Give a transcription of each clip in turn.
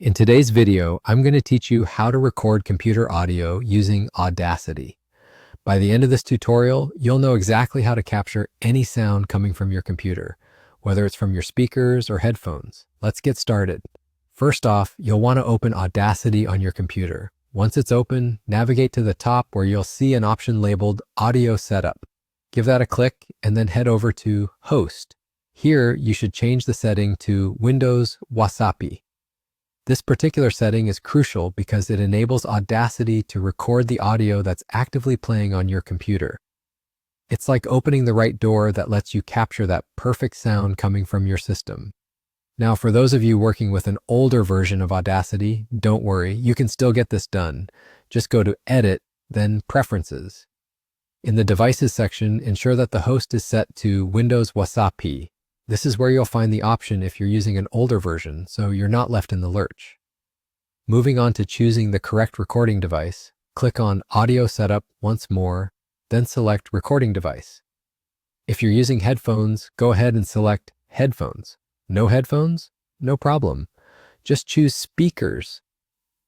In today's video, I'm going to teach you how to record computer audio using Audacity. By the end of this tutorial, you'll know exactly how to capture any sound coming from your computer, whether it's from your speakers or headphones. Let's get started. First off, you'll want to open Audacity on your computer. Once it's open, navigate to the top where you'll see an option labeled Audio Setup. Give that a click and then head over to Host. Here, you should change the setting to Windows Wasapi. This particular setting is crucial because it enables Audacity to record the audio that's actively playing on your computer. It's like opening the right door that lets you capture that perfect sound coming from your system. Now, for those of you working with an older version of Audacity, don't worry, you can still get this done. Just go to Edit, then Preferences. In the Devices section, ensure that the host is set to Windows Wasapi. This is where you'll find the option if you're using an older version, so you're not left in the lurch. Moving on to choosing the correct recording device, click on Audio Setup once more, then select Recording Device. If you're using headphones, go ahead and select Headphones. No headphones? No problem. Just choose Speakers.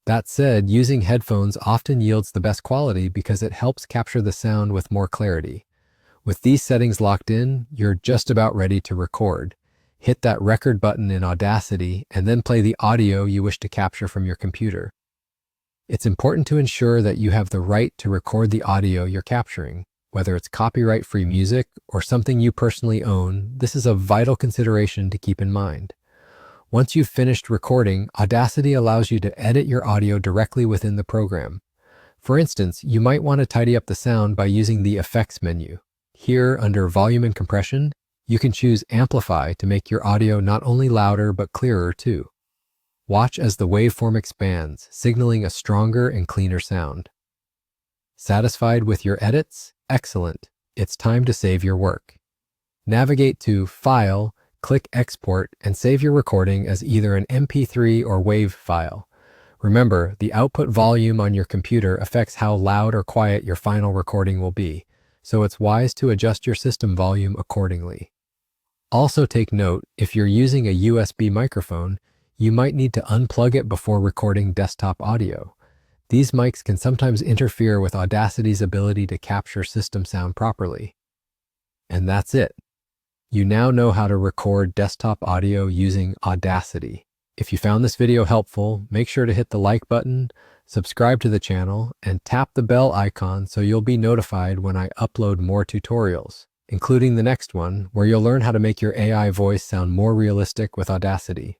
That said, using headphones often yields the best quality because it helps capture the sound with more clarity. With these settings locked in, you're just about ready to record. Hit that record button in Audacity and then play the audio you wish to capture from your computer. It's important to ensure that you have the right to record the audio you're capturing. Whether it's copyright-free music or something you personally own, this is a vital consideration to keep in mind. Once you've finished recording, Audacity allows you to edit your audio directly within the program. For instance, you might want to tidy up the sound by using the Effects menu. Here, under Volume and Compression, you can choose Amplify to make your audio not only louder but clearer too. Watch as the waveform expands, signaling a stronger and cleaner sound. Satisfied with your edits? Excellent. It's time to save your work. Navigate to File, click Export, and save your recording as either an MP3 or WAV file. Remember, the output volume on your computer affects how loud or quiet your final recording will be, so it's wise to adjust your system volume accordingly. Also take note, if you're using a USB microphone, you might need to unplug it before recording desktop audio. These mics can sometimes interfere with Audacity's ability to capture system sound properly. And that's it. You now know how to record desktop audio using Audacity. If you found this video helpful, make sure to hit the like button, subscribe to the channel, and tap the bell icon so you'll be notified when I upload more tutorials, including the next one where you'll learn how to make your AI voice sound more realistic with Audacity.